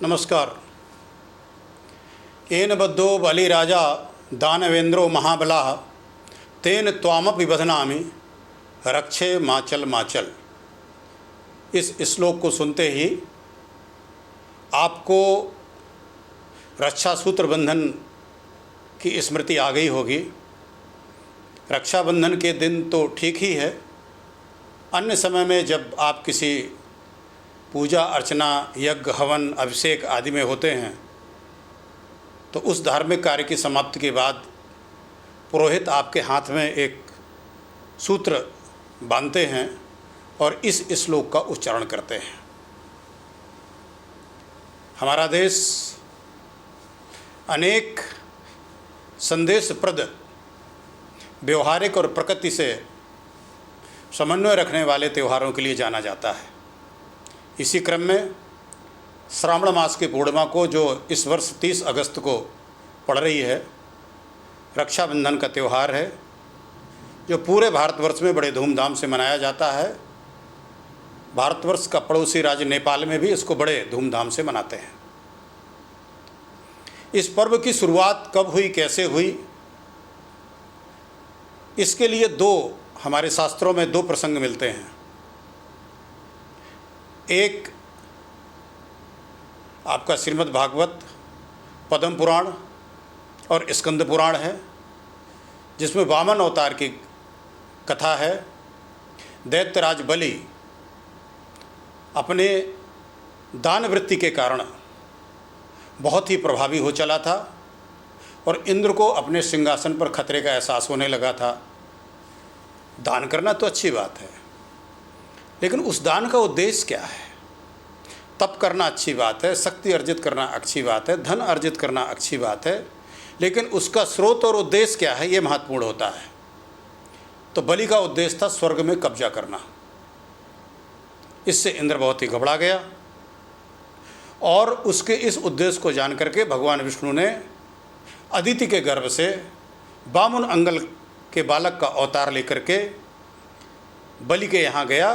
नमस्कार। येन बद्धो बलिराजा दानवेंद्रो महाबला तेन त्वामपि बध्नामि रक्षे माचल माचल। इस श्लोक को सुनते ही आपको रक्षा सूत्र बंधन की स्मृति आ गई होगी। रक्षाबंधन के दिन तो ठीक ही है, अन्य समय में जब आप किसी पूजा अर्चना, यज्ञ, हवन, अभिषेक आदि में होते हैं तो उस धार्मिक कार्य की समाप्ति के बाद पुरोहित आपके हाथ में एक सूत्र बांधते हैं और इस श्लोक का उच्चारण करते हैं। हमारा देश अनेक संदेशप्रद, व्यवहारिक और प्रकृति से समन्वय रखने वाले त्योहारों के लिए जाना जाता है। इसी क्रम में श्रावण मास की पूर्णिमा को, जो इस वर्ष 30 अगस्त को पड़ रही है, रक्षाबंधन का त्यौहार है, जो पूरे भारतवर्ष में बड़े धूमधाम से मनाया जाता है। भारतवर्ष का पड़ोसी राज्य नेपाल में भी इसको बड़े धूमधाम से मनाते हैं। इस पर्व की शुरुआत कब हुई, कैसे हुई, इसके लिए हमारे शास्त्रों में दो प्रसंग मिलते हैं। एक आपका श्रीमद् भागवत, पद्म पुराण और स्कंद पुराण है, जिसमें वामन अवतार की कथा है। दैत्यराज बलि अपने दान वृत्ति के कारण बहुत ही प्रभावी हो चला था और इंद्र को अपने सिंहासन पर खतरे का एहसास होने लगा था। दान करना तो अच्छी बात है, लेकिन उस दान का उद्देश्य क्या है? तप करना अच्छी बात है, शक्ति अर्जित करना अच्छी बात है, धन अर्जित करना अच्छी बात है, लेकिन उसका स्रोत और उद्देश्य क्या है, ये महत्वपूर्ण होता है। तो बलि का उद्देश्य था स्वर्ग में कब्जा करना। इससे इंद्र बहुत ही घबरा गया और उसके इस उद्देश्य को जान करके भगवान विष्णु ने अदिति के गर्भ से वामन अंगल के बालक का अवतार लेकर के बलि के यहाँ गया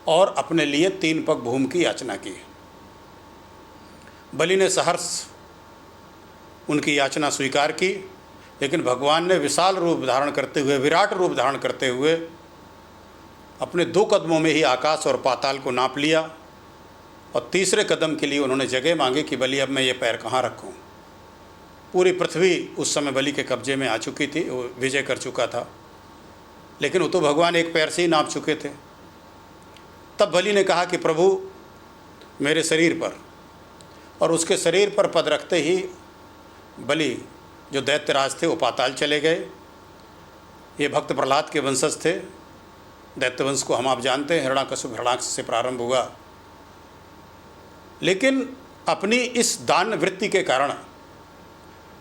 और अपने लिए 3 पग भूमि की याचना की। बलि ने सहर्ष उनकी याचना स्वीकार की, लेकिन भगवान ने विशाल रूप धारण करते हुए, विराट रूप धारण करते हुए अपने 2 कदमों में ही आकाश और पाताल को नाप लिया और तीसरे कदम के लिए उन्होंने जगह मांगी कि बलि अब मैं ये पैर कहाँ रखूँ। पूरी पृथ्वी उस समय बलि के कब्जे में आ चुकी थी, वो विजय कर चुका था, लेकिन वो तो भगवान एक पैर से ही नाप चुके थे। तब बलि ने कहा कि प्रभु मेरे शरीर पर, और उसके शरीर पर पद रखते ही बलि जो दैत्यराज थे वो पाताल चले गए। ये भक्त प्रहलाद के वंशज थे। दैत्यवंश को हम आप जानते हैं, हिरण्याकश्यप हिरण्याक्ष से प्रारंभ हुआ। लेकिन अपनी इस दान वृत्ति के कारण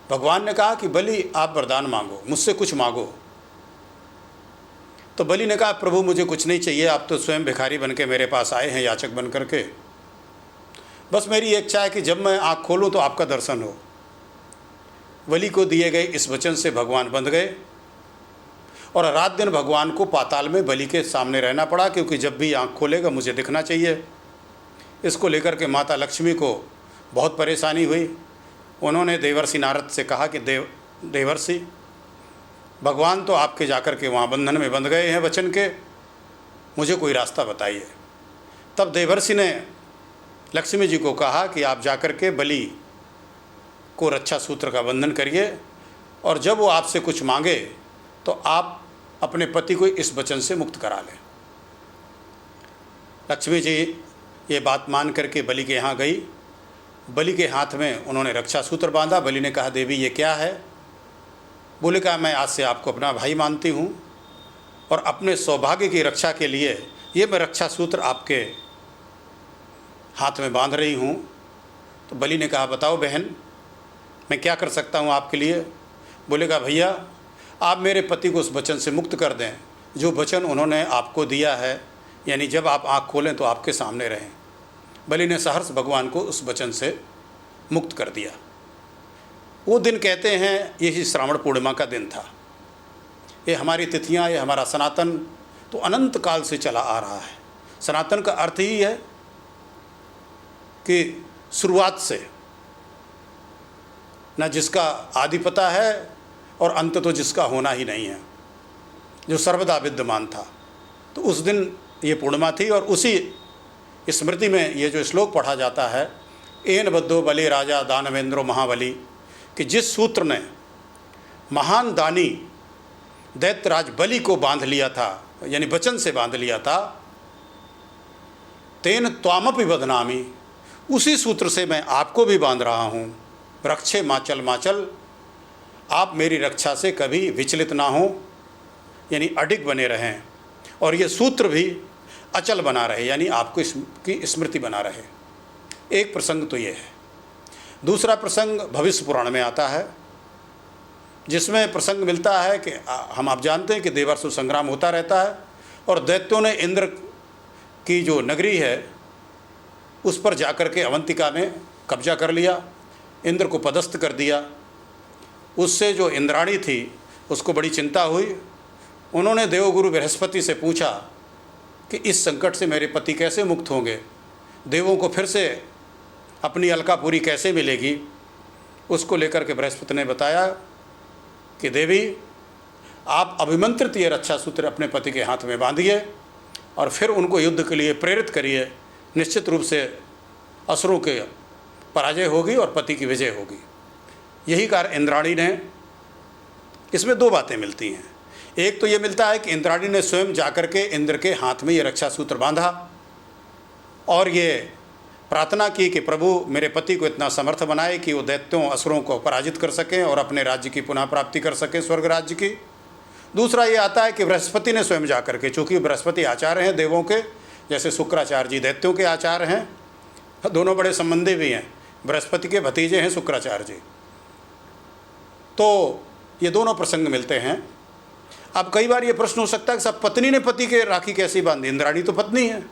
भगवान ने कहा कि बलि आप वरदान मांगो, मुझसे कुछ मांगो। तो बलि ने कहा प्रभु मुझे कुछ नहीं चाहिए, आप तो स्वयं भिखारी बन के मेरे पास आए हैं, याचक बन करके। बस मेरी एक इच्छा है कि जब मैं आँख खोलूँ तो आपका दर्शन हो। बलि को दिए गए इस वचन से भगवान बंध गए और रात दिन भगवान को पाताल में बलि के सामने रहना पड़ा, क्योंकि जब भी आँख खोलेगा मुझे दिखना चाहिए। इसको लेकर के माता लक्ष्मी को बहुत परेशानी हुई। उन्होंने देवर्षि नारद से कहा कि देवर्षि, भगवान तो आपके जाकर के वहाँ बंधन में बंध गए हैं वचन के, मुझे कोई रास्ता बताइए। तब देवर्षि ने लक्ष्मी जी को कहा कि आप जाकर के बलि को रक्षा सूत्र का बंधन करिए और जब वो आपसे कुछ मांगे तो आप अपने पति को इस वचन से मुक्त करा लें। लक्ष्मी जी ये बात मान करके बलि के यहाँ गई। बलि के हाथ में उन्होंने रक्षा सूत्र बांधा। बलि ने कहा देवी ये क्या है? बोले कहा मैं आज से आपको अपना भाई मानती हूँ और अपने सौभाग्य की रक्षा के लिए ये मैं रक्षा सूत्र आपके हाथ में बांध रही हूँ। तो बलि ने कहा बताओ बहन, मैं क्या कर सकता हूँ आपके लिए? बोले कहा भैया आप मेरे पति को उस वचन से मुक्त कर दें जो वचन उन्होंने आपको दिया है, यानी जब आप आँख खोलें तो आपके सामने रहें। बलि ने सहर्ष भगवान को उस वचन से मुक्त कर दिया। वो दिन कहते हैं यही श्रावण पूर्णिमा का दिन था। ये हमारी तिथियाँ, ये हमारा सनातन तो अनंत काल से चला आ रहा है। सनातन का अर्थ ही है कि शुरुआत से, न जिसका आदि पता है और अंत तो जिसका होना ही नहीं है, जो सर्वदा विद्यमान था। तो उस दिन ये पूर्णिमा थी और उसी स्मृति में ये जो श्लोक पढ़ा जाता है, एन बद्धो बलि राजा दानवेंद्रो महाबली, कि जिस सूत्र ने महान दानी दैत्यराज बलि को बांध लिया था, यानी वचन से बांध लिया था, तेन त्वामपि बदनामी, उसी सूत्र से मैं आपको भी बांध रहा हूँ। रक्षे माचल माचल, आप मेरी रक्षा से कभी विचलित ना हो, यानी अडिग बने रहें, और ये सूत्र भी अचल बना रहे, यानी आपको इसकी स्मृति बना रहे। एक प्रसंग तो ये है। दूसरा प्रसंग भविष्य पुराण में आता है, जिसमें प्रसंग मिलता है कि आप जानते हैं कि देवासुर संग्राम होता रहता है और दैत्यों ने इंद्र की जो नगरी है उस पर जाकर के अवंतिका में कब्जा कर लिया, इंद्र को पदस्थ कर दिया। उससे जो इंद्राणी थी उसको बड़ी चिंता हुई। उन्होंने देवगुरु बृहस्पति से पूछा कि इस संकट से मेरे पति कैसे मुक्त होंगे, देवों को फिर से अपनी अलकापुरी कैसे मिलेगी। उसको लेकर के बृहस्पति ने बताया कि देवी, आप अभिमंत्रित ये रक्षा सूत्र अपने पति के हाथ में बांधिए और फिर उनको युद्ध के लिए प्रेरित करिए। निश्चित रूप से असुरों के पराजय होगी और पति की विजय होगी। यही कार्य इंद्राणी ने। इसमें दो बातें मिलती हैं। एक तो ये मिलता है कि इंद्राणी ने स्वयं जाकर के इंद्र के हाथ में ये रक्षा सूत्र बांधा और ये प्रार्थना की कि प्रभु मेरे पति को इतना समर्थ बनाए कि वो दैत्यों असुरों को पराजित कर सकें और अपने राज्य की पुनः प्राप्ति कर सकें, स्वर्ग राज्य की। दूसरा ये आता है कि बृहस्पति ने स्वयं जाकर के, चूँकि बृहस्पति आचार्य हैं देवों के, जैसे शुक्राचार्य जी दैत्यों के आचार्य हैं, दोनों बड़े संबंधी भी हैं, बृहस्पति के भतीजे हैं शुक्राचार्य जी। तो ये दोनों प्रसंग मिलते हैं। अब कई बार ये प्रश्न हो सकता है कि सब पत्नी ने पति के राखी कैसी बांधी, इंद्राणी तो पत्नी है।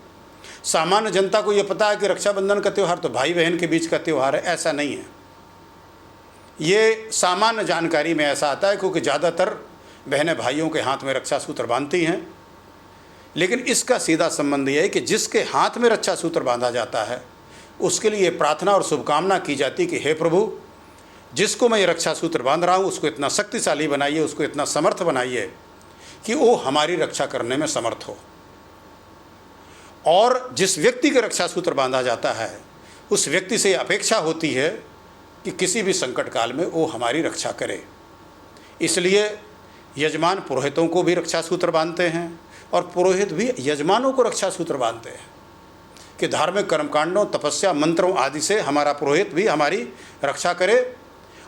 सामान्य जनता को ये पता है कि रक्षाबंधन का त्यौहार तो भाई बहन के बीच का त्यौहार है, ऐसा नहीं है। ये सामान्य जानकारी में ऐसा आता है क्योंकि ज़्यादातर बहनें भाइयों के हाथ में रक्षा सूत्र बांधती हैं। लेकिन इसका सीधा संबंध ये है कि जिसके हाथ में रक्षा सूत्र बांधा जाता है उसके लिए प्रार्थना और शुभकामना की जाती कि हे प्रभु, जिसको मैं ये रक्षा सूत्र बांध रहा हूँ उसको इतना शक्तिशाली बनाइए, उसको इतना समर्थ बनाइए कि वो हमारी रक्षा करने में समर्थ हो। और जिस व्यक्ति के रक्षा सूत्र बांधा जाता है उस व्यक्ति से अपेक्षा होती है कि किसी भी संकट काल में वो हमारी रक्षा करे। इसलिए यजमान पुरोहितों को भी रक्षा सूत्र बांधते हैं और पुरोहित भी यजमानों को रक्षा सूत्र बांधते हैं कि धार्मिक कर्मकांडों, तपस्या, मंत्रों आदि से हमारा पुरोहित भी हमारी रक्षा करे।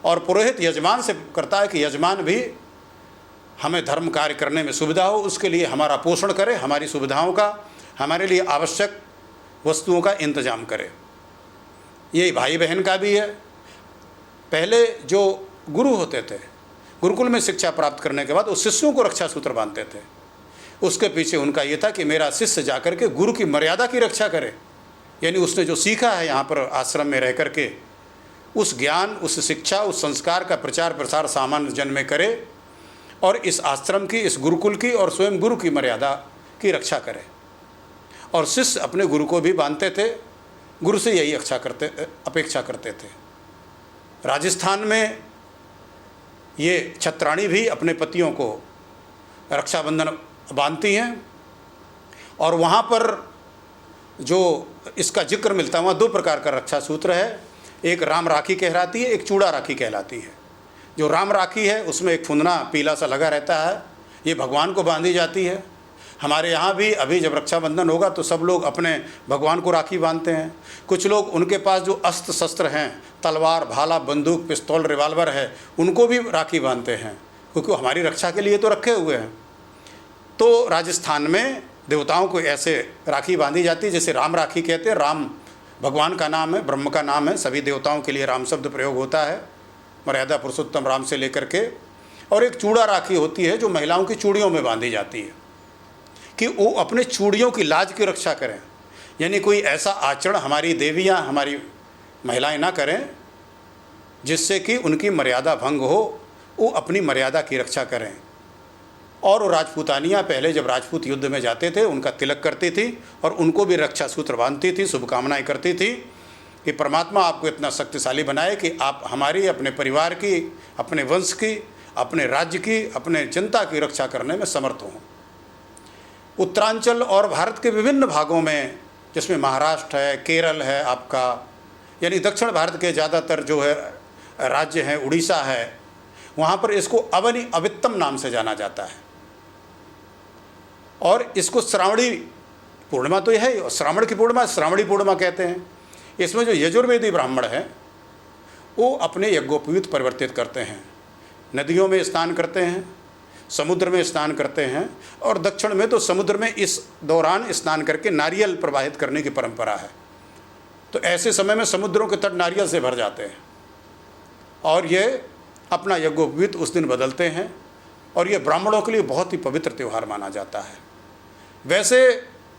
और पुरोहित यजमान से करता है कि यजमान भी हमें धर्म कार्य करने में सुविधा हो, उसके लिए हमारा पोषण करे, हमारी सुविधाओं का, हमारे लिए आवश्यक वस्तुओं का इंतजाम करे। यही भाई बहन का भी है। पहले जो गुरु होते थे, गुरुकुल में शिक्षा प्राप्त करने के बाद उस शिष्यों को रक्षा सूत्र बांधते थे। उसके पीछे उनका ये था कि मेरा शिष्य जाकर के गुरु की मर्यादा की रक्षा करे, यानी उसने जो सीखा है यहाँ पर आश्रम में रह कर के, उस ज्ञान, उस शिक्षा, उस संस्कार का प्रचार प्रसार सामान्य जन में करे और इस आश्रम की, इस गुरुकुल की और स्वयं गुरु की मर्यादा की रक्षा करे। और शिष्य अपने गुरु को भी बांधते थे, गुरु से यही अपेक्षा करते थे। राजस्थान में ये छत्राणी भी अपने पतियों को रक्षाबंधन बांधती हैं और वहाँ पर जो इसका जिक्र मिलता है वहाँ दो प्रकार का रक्षा सूत्र है। एक राम राखी कहलाती है, एक चूड़ा राखी कहलाती है। जो राम राखी है उसमें एक फुंदना पीला सा लगा रहता है, ये भगवान को बांधी जाती है। हमारे यहाँ भी अभी जब रक्षाबंधन होगा तो सब लोग अपने भगवान को राखी बांधते हैं। कुछ लोग उनके पास जो अस्त्र शस्त्र हैं, तलवार, भाला, बंदूक, पिस्तौल, रिवाल्वर है, उनको भी राखी बांधते हैं क्योंकि वो हमारी रक्षा के लिए तो रखे हुए हैं। तो राजस्थान में देवताओं को ऐसे राखी बांधी जाती है, जैसे राम राखी कहते हैं। राम भगवान का नाम है, ब्रह्म का नाम है, सभी देवताओं के लिए राम शब्द प्रयोग होता है, मर्यादा पुरुषोत्तम राम से लेकर के। और एक चूड़ा राखी होती है जो महिलाओं की चूड़ियों में बांधी जाती है कि वो अपने चूड़ियों की लाज की रक्षा करें, यानी कोई ऐसा आचरण हमारी देवियाँ, हमारी महिलाएं ना करें जिससे कि उनकी मर्यादा भंग हो, वो अपनी मर्यादा की रक्षा करें। और वो राजपूतानियाँ पहले जब राजपूत युद्ध में जाते थे उनका तिलक करती थी और उनको भी रक्षा सूत्र बांधती थी, शुभकामनाएं करती थी कि परमात्मा आपको इतना शक्तिशाली बनाए कि आप हमारी, अपने परिवार की, अपने वंश की, अपने राज्य की, अपने जनता की रक्षा करने में समर्थ हों। उत्तरांचल और भारत के विभिन्न भागों में, जिसमें महाराष्ट्र है, केरल है आपका, यानी दक्षिण भारत के ज़्यादातर जो है राज्य हैं, उड़ीसा है, वहाँ पर इसको अवनी अवित्तम नाम से जाना जाता है। और इसको श्रावणी पूर्णिमा तो यह है, श्रावण की पूर्णिमा श्रावणी पूर्णिमा कहते हैं। इसमें जो यजुर्वेदी ब्राह्मण हैं वो अपने यज्ञोपवीत परिवर्तित करते हैं, नदियों में स्नान करते हैं, समुद्र में स्नान करते हैं, और दक्षिण में तो समुद्र में इस दौरान स्नान करके नारियल प्रवाहित करने की परंपरा है। तो ऐसे समय में समुद्रों के तट नारियल से भर जाते हैं और ये अपना यज्ञोपवीत उस दिन बदलते हैं, और ये ब्राह्मणों के लिए बहुत ही पवित्र त्यौहार माना जाता है। वैसे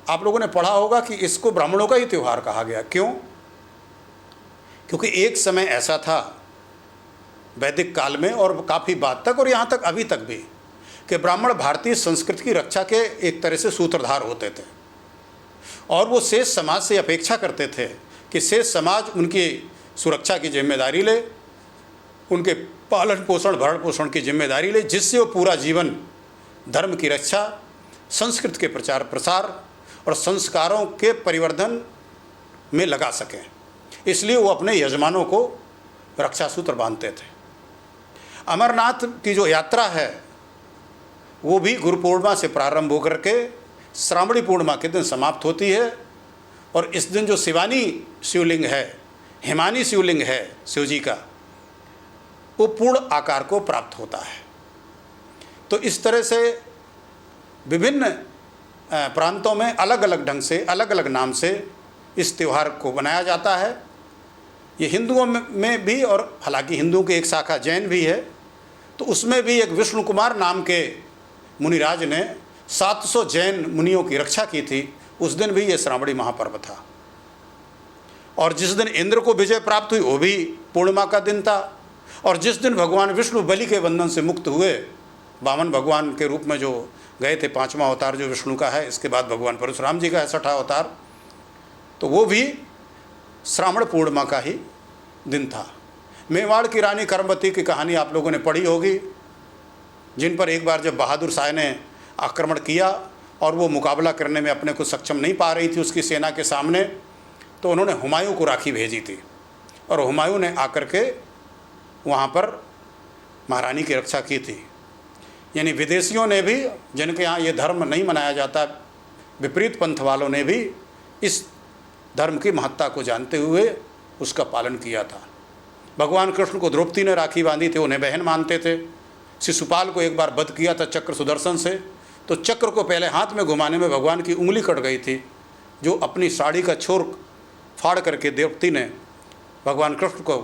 आप लोगों ने पढ़ा होगा कि इसको ब्राह्मणों का ही त्यौहार कहा गया। क्यों? क्योंकि एक समय ऐसा था वैदिक काल में और काफ़ी बाद तक, और यहाँ तक अभी तक भी, कि ब्राह्मण भारतीय संस्कृति की रक्षा के एक तरह से सूत्रधार होते थे, और वो शेष समाज से अपेक्षा करते थे कि शेष समाज उनकी सुरक्षा की जिम्मेदारी ले, उनके पालन पोषण भरण पोषण की जिम्मेदारी ले, जिससे वो पूरा जीवन धर्म की रक्षा, संस्कृत के प्रचार प्रसार और संस्कारों के परिवर्धन में लगा सकें। इसलिए वो अपने यजमानों को रक्षा सूत्र बांधते थे। अमरनाथ की जो यात्रा है वो भी गुरु पूर्णिमा से प्रारंभ होकर के श्रावणी पूर्णिमा के दिन समाप्त होती है, और इस दिन जो शिवानी शिवलिंग है, हिमानी शिवलिंग है शिव जी का, वो पूर्ण आकार को प्राप्त होता है। तो इस तरह से विभिन्न प्रांतों में अलग अलग ढंग से, अलग अलग नाम से इस त्यौहार को बनाया जाता है। ये हिंदुओं में भी, और हालांकि हिंदुओं की एक शाखा जैन भी है, तो उसमें भी एक विष्णु कुमार नाम के मुनिराज ने 700 जैन मुनियों की रक्षा की थी। उस दिन भी ये श्रावणी महापर्व था, और जिस दिन इंद्र को विजय प्राप्त हुई वो भी पूर्णिमा का दिन था, और जिस दिन भगवान विष्णु बलि के बंधन से मुक्त हुए, वामन भगवान के रूप में जो गए थे, 5वां अवतार जो विष्णु का है, इसके बाद भगवान परशुराम जी का है 6ठा अवतार, तो वो भी श्रावण पूर्णिमा का ही दिन था। मेवाड़ की रानी कर्मवती की कहानी आप लोगों ने पढ़ी होगी, जिन पर एक बार जब बहादुर शाह ने आक्रमण किया और वो मुकाबला करने में अपने को सक्षम नहीं पा रही थी उसकी सेना के सामने, तो उन्होंने हुमायूं को राखी भेजी थी, और हुमायूं ने आकर के वहाँ पर महारानी की रक्षा की थी। यानी विदेशियों ने भी, जिनके यहाँ ये धर्म नहीं मनाया जाता, विपरीत पंथ वालों ने भी इस धर्म की महत्ता को जानते हुए उसका पालन किया था। भगवान कृष्ण को द्रौपदी ने राखी बांधी थी, उन्हें बहन मानते थे। शिशुपाल को एक बार वध किया था चक्र सुदर्शन से, तो चक्र को पहले हाथ में घुमाने में भगवान की उंगली कट गई थी, जो अपनी साड़ी का छोर फाड़ करके द्रौपदी ने भगवान कृष्ण को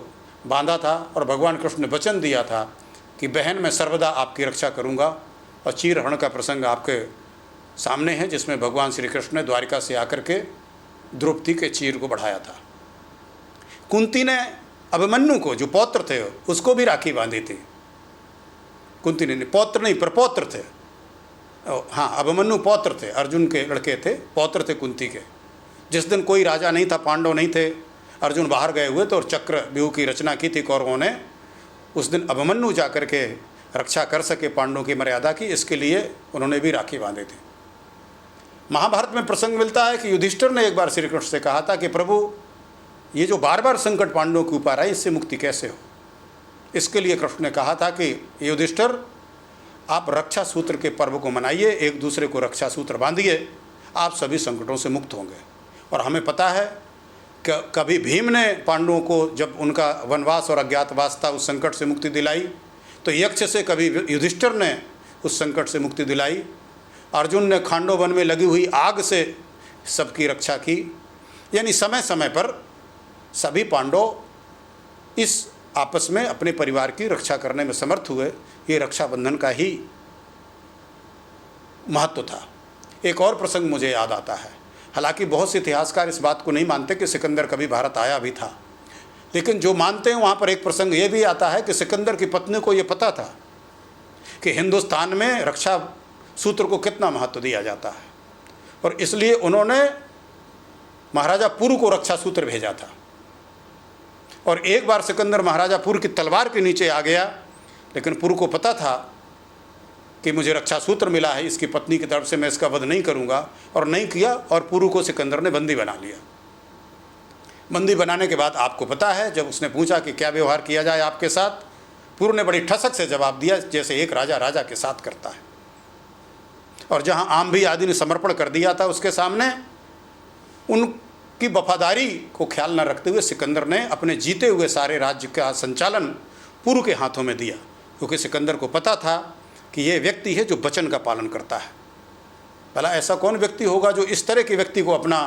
बांधा था, और भगवान कृष्ण ने वचन दिया था कि बहन मैं सर्वदा आपकी रक्षा करूंगा। और चीरहरण का प्रसंग आपके सामने है, जिसमें भगवान श्री कृष्ण ने द्वारिका से आकर के द्रौपदी के चीर को बढ़ाया था। कुंती ने अभिमन्यु को, जो पौत्र थे, उसको भी राखी बांधी थी। कुंती ने, पौत्र नहीं प्रपौत्र थे, हाँ अभिमन्यु पौत्र थे, अर्जुन के लड़के थे, पौत्र थे कुंती के। जिस दिन कोई राजा नहीं था, पांडव नहीं थे, अर्जुन बाहर गए हुए थे और चक्र व्यूह की रचना की थी कौरवों ने, उस दिन अभिमन्यु जाकर के रक्षा कर सके पांडवों की मर्यादा की, इसके लिए उन्होंने भी राखी बांधी थी। महाभारत में प्रसंग मिलता है कि युधिष्ठिर ने एक बार श्री कृष्ण से कहा था कि प्रभु ये जो बार बार संकट पांडवों के ऊपर आए, इससे मुक्ति कैसे हो। इसके लिए कृष्ण ने कहा था कि युधिष्ठिर आप रक्षा सूत्र के पर्व को मनाइए, एक दूसरे को रक्षा सूत्र बांधिए, आप सभी संकटों से मुक्त होंगे। और हमें पता है कि कभी भीम ने पांडवों को जब उनका वनवास और अज्ञातवास था उस संकट से मुक्ति दिलाई, तो यक्ष से कभी युधिष्ठिर ने उस संकट से मुक्ति दिलाई। अर्जुन ने खांडव वन में लगी हुई आग से सबकी रक्षा की। यानी समय समय पर सभी पांडव इस आपस में अपने परिवार की रक्षा करने में समर्थ हुए। ये रक्षाबंधन का ही महत्व था। एक और प्रसंग मुझे याद आता है, हालांकि बहुत से इतिहासकार इस बात को नहीं मानते कि सिकंदर कभी भारत आया भी था, लेकिन जो मानते हैं वहाँ पर एक प्रसंग ये भी आता है कि सिकंदर की पत्नी को ये पता था कि हिंदुस्तान में रक्षा सूत्र को कितना महत्व दिया जाता है, और इसलिए उन्होंने महाराजा पुरु को रक्षा सूत्र भेजा था। और एक बार सिकंदर महाराजा पुर की तलवार के नीचे आ गया, लेकिन पुर को पता था कि मुझे रक्षा सूत्र मिला है, इसकी पत्नी की तरफ से मैं इसका वध नहीं करूँगा, और नहीं किया, और पुरु को सिकंदर ने बंदी बना लिया। बंदी बनाने के बाद आपको पता है, जब उसने पूछा कि क्या व्यवहार किया जाए आपके साथ, पुरु ने बड़ी ठसक से जवाब दिया, जैसे एक राजा राजा के साथ करता है। और जहाँ आम्भी आदि ने समर्पण कर दिया था उसके सामने, उनकी वफादारी को ख्याल न रखते हुए सिकंदर ने अपने जीते हुए सारे राज्य का संचालन पुरु के हाथों में दिया, क्योंकि सिकंदर को पता था कि ये व्यक्ति है जो वचन का पालन करता है। भला ऐसा कौन व्यक्ति होगा जो इस तरह के व्यक्ति को अपना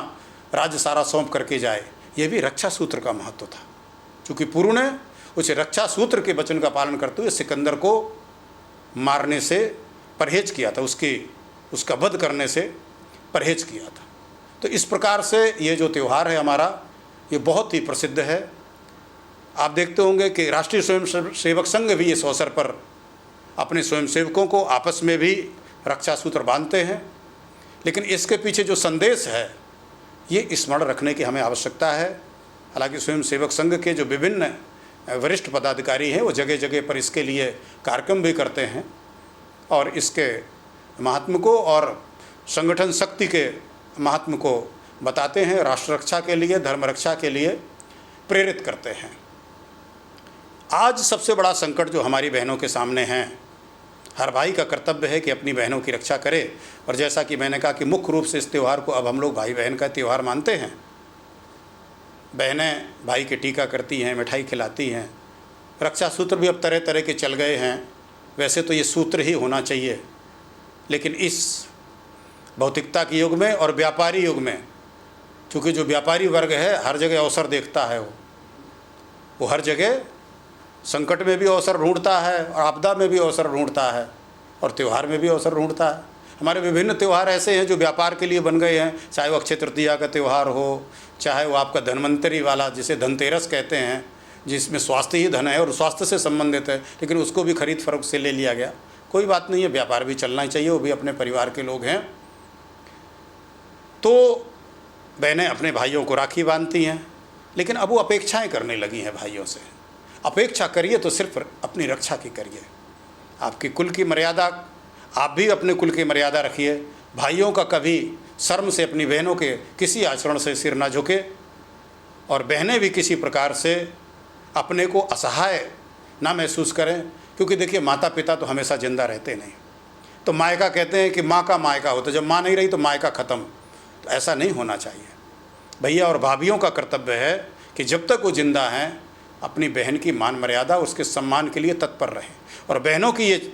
राज्य सारा सौंप करके जाए। ये भी रक्षा सूत्र का महत्व था, क्योंकि पुरु ने उस रक्षा सूत्र के वचन का पालन करते हुए सिकंदर को मारने से परहेज किया था, उसका वध करने से परहेज किया था। तो इस प्रकार से ये जो त्यौहार है हमारा, ये बहुत ही प्रसिद्ध है। आप देखते होंगे कि राष्ट्रीय स्वयंसेवक संघ भी इस अवसर पर अपने स्वयंसेवकों को आपस में भी रक्षा सूत्र बांधते हैं। लेकिन इसके पीछे जो संदेश है, ये स्मरण रखने की हमें आवश्यकता है। हालांकि स्वयंसेवक संघ के जो विभिन्न वरिष्ठ पदाधिकारी हैं, वो जगह जगह पर इसके लिए कार्यक्रम भी करते हैं और इसके महात्म को और संगठन शक्ति के महात्म को बताते हैं, राष्ट्र रक्षा के लिए, धर्म रक्षा के लिए प्रेरित करते हैं। आज सबसे बड़ा संकट जो हमारी बहनों के सामने है, हर भाई का कर्तव्य है कि अपनी बहनों की रक्षा करे। और जैसा कि मैंने कहा कि मुख्य रूप से इस त्यौहार को अब हम लोग भाई बहन का त्यौहार मानते हैं। बहनें भाई के टीका करती हैं, मिठाई खिलाती हैं। रक्षा सूत्र भी अब तरह तरह के चल गए हैं। वैसे तो ये सूत्र ही होना चाहिए, लेकिन इस भौतिकता के युग में और व्यापारी युग में, चूँकि जो व्यापारी वर्ग है हर जगह अवसर देखता है, वो हर जगह संकट में भी अवसर ढूंढता है और आपदा में भी अवसर ढूंढता है और त्यौहार में भी अवसर ढूंढता है। हमारे विभिन्न त्यौहार ऐसे हैं जो व्यापार के लिए बन गए हैं, चाहे वो अक्षय तृतीया का त्यौहार हो, चाहे वो आपका धन्वंतरी वाला जिसे धनतेरस कहते हैं, जिसमें स्वास्थ्य ही धन है और स्वास्थ्य से संबंधित है, लेकिन उसको भी खरीद फरोख्त से ले लिया गया। कोई बात नहीं है, व्यापार भी चलना ही चाहिए, वो भी अपने परिवार के लोग हैं। तो बहनें अपने भाइयों को राखी बांधती हैं, लेकिन अब वो अपेक्षाएं करने लगी हैं भाइयों से। अपेक्षा करिए तो सिर्फ अपनी रक्षा की करिए, आपकी कुल की मर्यादा, आप भी अपने कुल की मर्यादा रखिए। भाइयों का कभी शर्म से अपनी बहनों के किसी आचरण से सिर ना झुके, और बहनें भी किसी प्रकार से अपने को असहाय ना महसूस करें, क्योंकि देखिए माता पिता तो हमेशा जिंदा रहते नहीं। तो मायका कहते हैं कि माँ का मायका होता, जब माँ नहीं रही तो मायका ख़त्म। तो ऐसा नहीं होना चाहिए। भैया और भाभियों का कर्तव्य है कि जब तक वो जिंदा हैं अपनी बहन की मान मर्यादा, उसके सम्मान के लिए तत्पर रहें। और बहनों की ये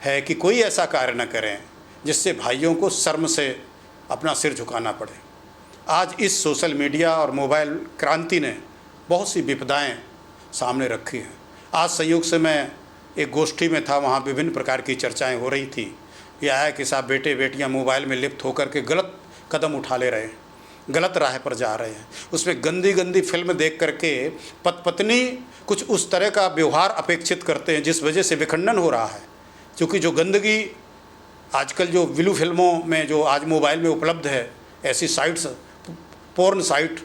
है कि कोई ऐसा कार्य न करें जिससे भाइयों को शर्म से अपना सिर झुकाना पड़े। आज इस सोशल मीडिया और मोबाइल क्रांति ने बहुत सी विपदाएं सामने रखी हैं। आज संयोग से मैं एक गोष्ठी में था, वहाँ विभिन्न प्रकार की चर्चाएं हो रही थी। यह है कि साहब बेटे बेटियां मोबाइल में लिप्त होकर के गलत कदम उठा ले रहे हैं, गलत राह पर जा रहे हैं। उसमें गंदी गंदी फिल्म देख करके पत्नी कुछ उस तरह का व्यवहार अपेक्षित करते हैं जिस वजह से विखंडन हो रहा है। क्योंकि जो गंदगी आजकल जो विलू फिल्मों में जो आज मोबाइल में उपलब्ध है, ऐसी साइट्स, पोर्न साइट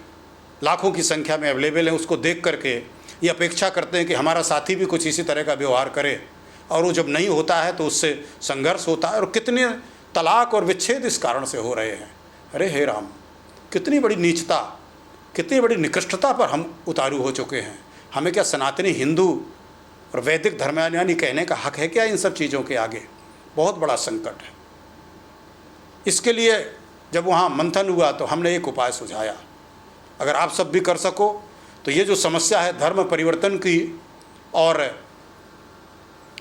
लाखों की संख्या में अवेलेबल है, उसको देख करके ये अपेक्षा करते हैं कि हमारा साथी भी कुछ इसी तरह का व्यवहार करे, और वो जब नहीं होता है तो उससे संघर्ष होता है। और कितने तलाक और विच्छेद इस कारण से हो रहे हैं। अरे हे राम, कितनी बड़ी नीचता, कितनी बड़ी निकृष्टता पर हम उतारू हो चुके हैं। हमें क्या सनातनी हिंदू और वैदिक धर्मानी कहने का हक है क्या इन सब चीज़ों के आगे? बहुत बड़ा संकट है। इसके लिए जब वहाँ मंथन हुआ तो हमने एक उपाय सुझाया, अगर आप सब भी कर सको तो ये जो समस्या है धर्म परिवर्तन की और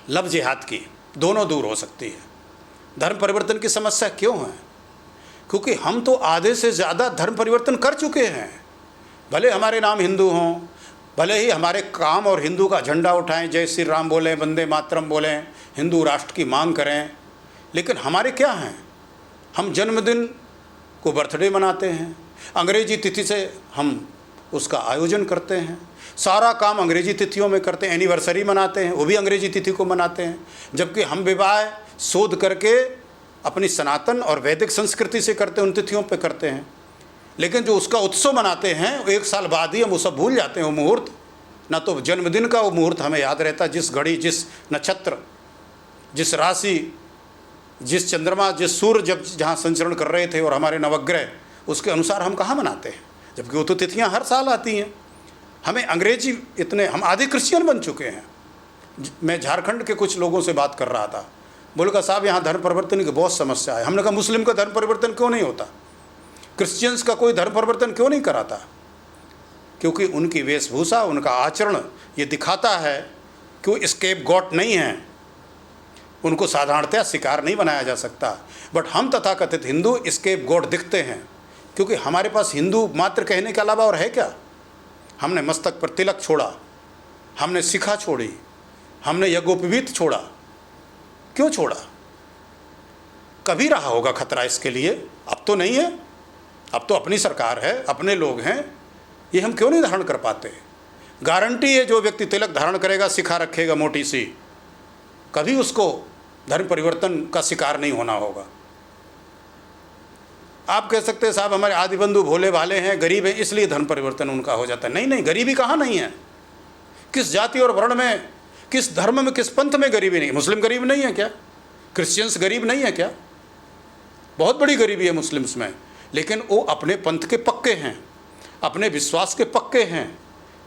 लव जिहाद की, दोनों दूर हो सकती है। धर्म परिवर्तन की समस्या क्यों है? क्योंकि हम तो आधे से ज़्यादा धर्म परिवर्तन कर चुके हैं। भले हमारे नाम हिंदू हों, भले ही हमारे काम और हिंदू का झंडा उठाएं, जय श्री राम बोलें, वंदे मातरम बोलें, हिंदू राष्ट्र की मांग करें, लेकिन हमारे क्या हैं? हम जन्मदिन को बर्थडे मनाते हैं, अंग्रेजी तिथि से हम उसका आयोजन करते हैं, सारा काम अंग्रेजी तिथियों में करते हैं, एनिवर्सरी मनाते हैं वो भी अंग्रेजी तिथि को मनाते हैं, जबकि हम विवाह शोध करके अपनी सनातन और वैदिक संस्कृति से करते हैं, उन तिथियों पे करते हैं। लेकिन जो उसका उत्सव मनाते हैं 1 साल बाद ही हम वो सब भूल जाते हैं। वो मुहूर्त, ना तो जन्मदिन का वो मुहूर्त हमें याद रहता, जिस घड़ी, जिस नक्षत्र, जिस राशि, जिस चंद्रमा, जिस सूर्य जब जहाँ संचरण कर रहे थे और हमारे नवग्रह, उसके अनुसार हम कहाँ मनाते हैं, जबकि वो तो तिथियाँ हर साल आती हैं। हमें अंग्रेजी इतने, हम आधे क्रिश्चियन बन चुके हैं। मैं झारखंड के कुछ लोगों से बात कर रहा था, बोले कहा साहब यहाँ धर्म परिवर्तन की बहुत समस्या है। हमने कहा मुस्लिम का धर्म परिवर्तन क्यों नहीं होता, क्रिश्चियंस का कोई धर्म परिवर्तन क्यों नहीं कराता? क्योंकि उनकी वेशभूषा, उनका आचरण ये दिखाता है कि वो स्केप गॉट नहीं है, उनको साधारणतया शिकार नहीं बनाया जा सकता। बट हम तथाकथित हिंदू स्केप गॉट दिखते हैं, क्योंकि हमारे पास हिंदू मात्र कहने के अलावा और है क्या? हमने मस्तक पर तिलक छोड़ा, हमने शिखा छोड़ी, हमने यज्ञोपवीत छोड़ा। क्यों छोड़ा? कभी रहा होगा खतरा इसके लिए, अब तो नहीं है। अब तो अपनी सरकार है, अपने लोग हैं, ये हम क्यों नहीं धारण कर पाते? गारंटी है जो व्यक्ति तिलक धारण करेगा, शिखा रखेगा मोटी सी, कभी उसको धर्म परिवर्तन का शिकार नहीं होना होगा। आप कह सकते हैं साहब हमारे आदि बंधु भोले भाले हैं, गरीब हैं, इसलिए धर्म परिवर्तन उनका हो जाता है। नहीं नहीं, गरीबी कहाँ नहीं है। किस जाति और वर्ण में, किस धर्म में, किस पंथ में गरीबी नहीं? मुस्लिम गरीब नहीं है क्या? क्रिश्चियंस गरीब नहीं है क्या? बहुत बड़ी गरीबी है मुस्लिम्स में, लेकिन वो अपने पंथ के पक्के हैं, अपने विश्वास के पक्के हैं,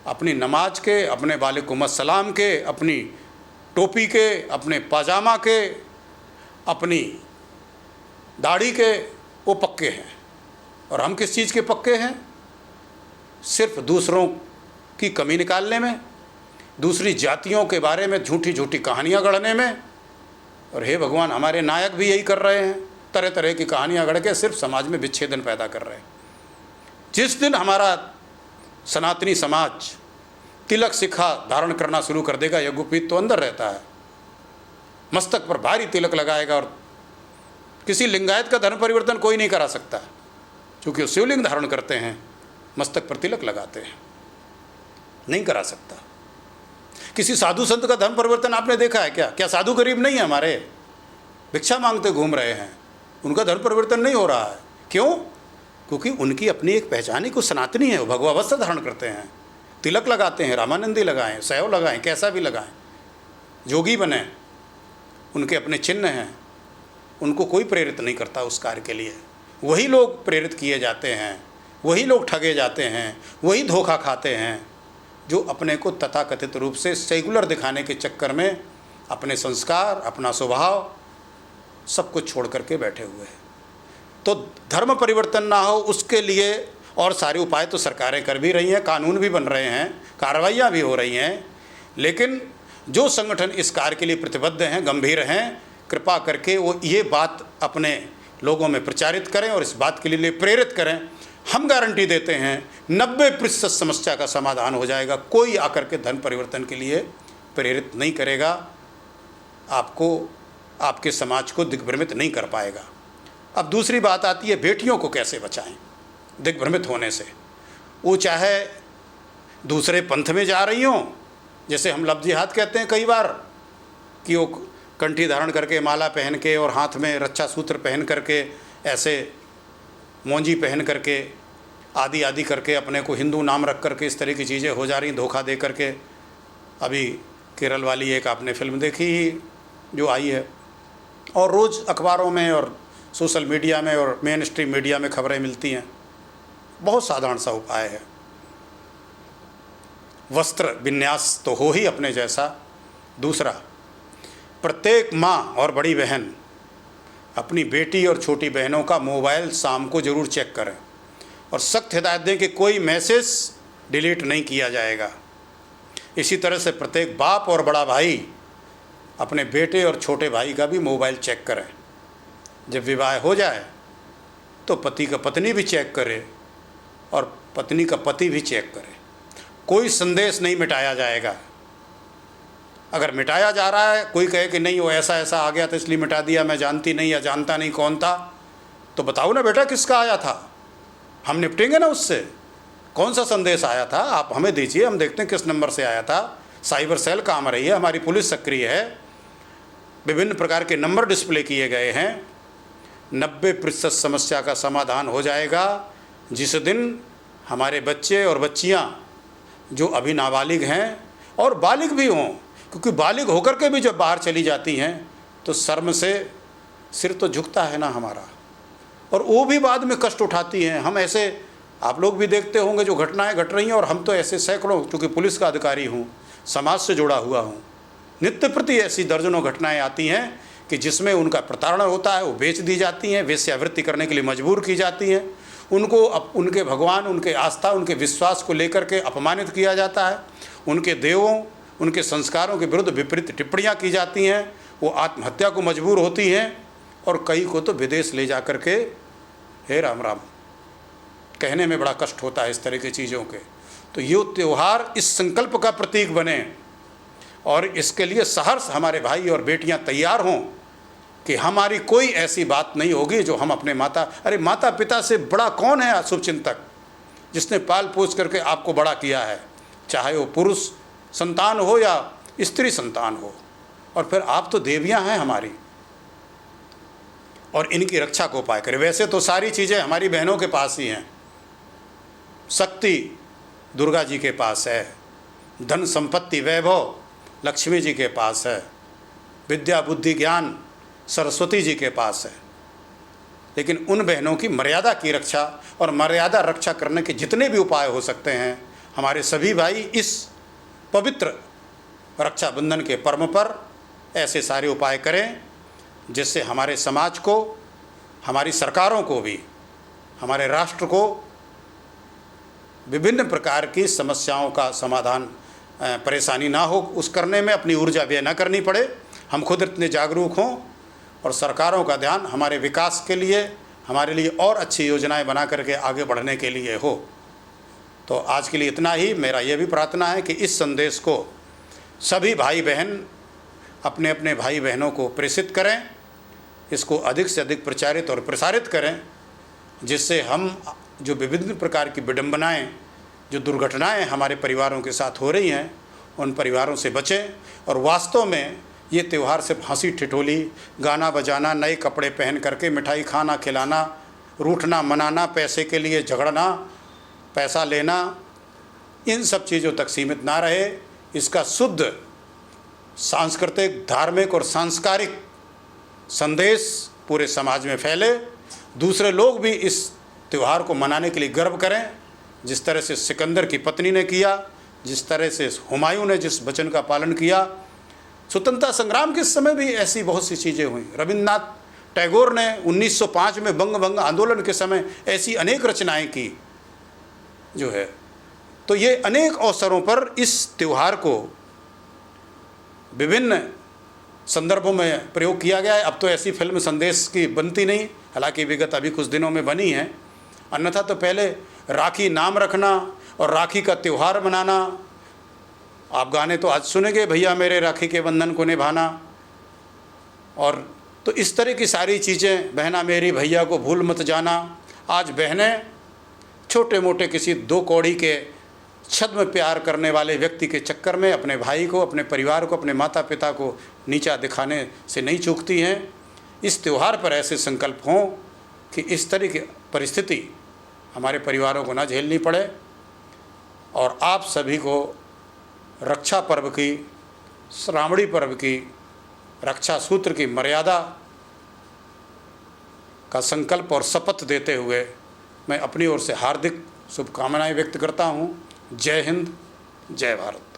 अपनी नमाज के, अपने वालेकुम अस्सलाम के, अपनी टोपी के, अपने पाजामा के, अपनी दाढ़ी के, वो पक्के हैं। और हम किस चीज़ के पक्के हैं? सिर्फ दूसरों की कमी निकालने में, दूसरी जातियों के बारे में झूठी झूठी कहानियाँ गढ़ने में। और हे भगवान, हमारे नायक भी यही कर रहे हैं, तरह तरह की कहानियाँ गढ़ के सिर्फ समाज में विच्छेदन पैदा कर रहे हैं। जिस दिन हमारा सनातनी समाज तिलक शिखा धारण करना शुरू कर देगा, यज्ञोपवीत तो अंदर रहता है, मस्तक पर भारी तिलक लगाएगा। और किसी लिंगायत का धर्म परिवर्तन कोई नहीं करा सकता, क्योंकि वो शिवलिंग धारण करते हैं, मस्तक पर तिलक लगाते हैं, नहीं करा सकता। किसी साधु संत का धर्म परिवर्तन आपने देखा है क्या? क्या साधु गरीब नहीं है हमारे, भिक्षा मांगते घूम रहे हैं, उनका धर्म परिवर्तन नहीं हो रहा है? क्यों? क्योंकि उनकी अपनी एक पहचान ही कुछ सनातनी है। वो भगवा वस्त्र धारण करते हैं, तिलक लगाते हैं, रामानंदी लगाएं, सैव लगाएं, कैसा भी लगाएं, जोगी बने, उनके अपने चिन्ह हैं। उनको कोई प्रेरित नहीं करता उस कार्य के लिए। वही लोग प्रेरित किए जाते हैं, वही लोग ठगे जाते हैं, वही धोखा खाते हैं, जो अपने को तथाकथित रूप से सेकुलर दिखाने के चक्कर में अपने संस्कार, अपना स्वभाव सब कुछ छोड़ करके बैठे हुए हैं। तो धर्म परिवर्तन ना हो उसके लिए और सारे उपाय तो सरकारें कर भी रही हैं, कानून भी बन रहे हैं, कार्रवाइयाँ भी हो रही हैं। लेकिन जो संगठन इस कार्य के लिए प्रतिबद्ध हैं, गंभीर हैं, कृपा करके वो ये बात अपने लोगों में प्रचारित करें और इस बात के लिए प्रेरित करें। हम गारंटी देते हैं 90% समस्या का समाधान हो जाएगा। कोई आकर के धर्म परिवर्तन के लिए प्रेरित नहीं करेगा, आपको, आपके समाज को दिग्भ्रमित नहीं कर पाएगा। अब दूसरी बात आती है, बेटियों को कैसे बचाएं दिग्भ्रमित होने से। वो चाहे दूसरे पंथ में जा रही हों, जैसे हम लफ्ज़ जिहाद कहते हैं कई बार, कि वो कंठी धारण करके, माला पहन के और हाथ में रक्षा सूत्र पहन करके, ऐसे मोंजी पहन करके, आदि आदि करके अपने को हिंदू नाम रख करके इस तरह की चीज़ें हो जा रही, धोखा दे करके। अभी केरल वाली एक आपने फिल्म देखी ही जो आई है, और रोज़ अखबारों में और सोशल मीडिया में और मेन स्ट्रीम मीडिया में खबरें मिलती हैं। बहुत साधारण सा उपाय है, वस्त्र विन्यास तो हो ही अपने जैसा। दूसरा, प्रत्येक माँ और बड़ी बहन अपनी बेटी और छोटी बहनों का मोबाइल शाम को ज़रूर चेक करें और सख्त हिदायत दें कि कोई मैसेज डिलीट नहीं किया जाएगा। इसी तरह से प्रत्येक बाप और बड़ा भाई अपने बेटे और छोटे भाई का भी मोबाइल चेक करें। जब विवाह हो जाए तो पति का पत्नी भी चेक करे और पत्नी का पति भी चेक करे। कोई संदेश नहीं मिटाया जाएगा। अगर मिटाया जा रहा है, कोई कहे कि नहीं वो ऐसा ऐसा आ गया था इसलिए मिटा दिया, मैं जानती नहीं या जानता नहीं कौन था, तो बताओ ना बेटा किसका आया था, हम निपटेंगे ना उससे। कौन सा संदेश आया था आप हमें दीजिए, हम देखते हैं किस नंबर से आया था। साइबर सेल काम रही है, हमारी पुलिस सक्रिय है, विभिन्न प्रकार के नंबर डिस्प्ले किए गए हैं। 90% समस्या का समाधान हो जाएगा। जिस दिन हमारे बच्चे और बच्चियां जो अभी नाबालिग हैं और बालिग भी हों, क्योंकि बालिग होकर के भी जब बाहर चली जाती हैं तो शर्म से सिर तो झुकता है ना हमारा, और वो भी बाद में कष्ट उठाती हैं। हम ऐसे, आप लोग भी देखते होंगे जो घटनाएं घट रही हैं, और हम तो ऐसे सैकड़ों, चूँकि पुलिस का अधिकारी हूँ, समाज से जुड़ा हुआ हूँ, नित्य प्रति ऐसी दर्जनों घटनाएं आती हैं कि जिसमें उनका प्रताड़ना होता है, वो बेच दी जाती हैं, वेश्यावृत्ति करने के लिए मजबूर की जाती हैं, उनको उनके भगवान, उनके आस्था, उनके विश्वास को लेकर के अपमानित किया जाता है, उनके देवों, उनके संस्कारों के विरुद्ध विपरीत टिप्पणियाँ की जाती हैं, वो आत्महत्या को मजबूर होती हैं, और कई को तो विदेश ले जा कर के, हे राम राम, कहने में बड़ा कष्ट होता है इस तरह की चीज़ों के। तो ये त्यौहार इस संकल्प का प्रतीक बने, और इसके लिए सहर्ष हमारे भाई और बेटियां तैयार हों कि हमारी कोई ऐसी बात नहीं होगी जो हम अपने अरे माता पिता से बड़ा कौन है शुभचिंतक, जिसने पाल पोस करके आपको बड़ा किया है, चाहे वो पुरुष संतान हो या स्त्री संतान हो, और फिर आप तो देवियां हैं हमारी, और इनकी रक्षा को उपाय करें। वैसे तो सारी चीज़ें हमारी बहनों के पास ही हैं, शक्ति दुर्गा जी के पास है, धन संपत्ति वैभव लक्ष्मी जी के पास है, विद्या बुद्धि ज्ञान सरस्वती जी के पास है, लेकिन उन बहनों की मर्यादा की रक्षा और मर्यादा रक्षा करने के जितने भी उपाय हो सकते हैं, हमारे सभी भाई इस पवित्र रक्षाबंधन के पर्व पर ऐसे सारे उपाय करें, जिससे हमारे समाज को, हमारी सरकारों को भी, हमारे राष्ट्र को विभिन्न प्रकार की समस्याओं का समाधान, परेशानी ना हो, उस करने में अपनी ऊर्जा व्यय न करनी पड़े, हम खुद इतने जागरूक हों, और सरकारों का ध्यान हमारे विकास के लिए, हमारे लिए और अच्छी योजनाएं बना करके आगे बढ़ने के लिए हो। तो आज के लिए इतना ही। मेरा यह भी प्रार्थना है कि इस संदेश को सभी भाई बहन अपने अपने भाई बहनों को प्रेषित करें, इसको अधिक से अधिक प्रचारित और प्रसारित करें, जिससे हम जो विभिन्न प्रकार की विडंबनाएं, जो दुर्घटनाएं हमारे परिवारों के साथ हो रही हैं, उन परिवारों से बचें, और वास्तव में ये त्यौहार सिर्फ हंसी ठिठोली, गाना बजाना, नए कपड़े पहन करके मिठाई खाना खिलाना, रूठना मनाना, पैसे के लिए झगड़ना, पैसा लेना, इन सब चीज़ों तक सीमित ना रहे। इसका शुद्ध सांस्कृतिक, धार्मिक और सांस्कारिक संदेश पूरे समाज में फैले, दूसरे लोग भी इस त्यौहार को मनाने के लिए गर्व करें, जिस तरह से सिकंदर की पत्नी ने किया, जिस तरह से हुमायूं ने जिस वचन का पालन किया। स्वतंत्रता संग्राम के समय भी ऐसी बहुत सी चीज़ें हुई। रविन्द्रनाथ टैगोर ने 1905 में बंग आंदोलन के समय ऐसी अनेक रचनाएं की जो है। तो ये अनेक अवसरों पर इस त्यौहार को विभिन्न संदर्भों में प्रयोग किया गया है। अब तो ऐसी फिल्म संदेश की बनती नहीं, हालांकि विगत अभी कुछ दिनों में बनी है, अन्यथा तो पहले राखी नाम रखना और राखी का त्यौहार मनाना। आप गाने तो आज सुनेंगे, भैया मेरे राखी के बंधन को निभाना, और तो इस तरह की सारी चीज़ें, बहना मेरी भैया को भूल मत जाना। आज बहनें छोटे मोटे किसी दो कौड़ी के छद्म प्यार करने वाले व्यक्ति के चक्कर में अपने भाई को, अपने परिवार को, अपने माता पिता को नीचा दिखाने से नहीं चूकती हैं। इस त्यौहार पर ऐसे संकल्प हों कि इस तरह की परिस्थिति हमारे परिवारों को ना झेलनी पड़े, और आप सभी को रक्षा पर्व की, श्रावणी पर्व की, रक्षा सूत्र की मर्यादा का संकल्प और शपथ देते हुए मैं अपनी ओर से हार्दिक शुभकामनाएं व्यक्त करता हूं। जय हिंद, जय भारत।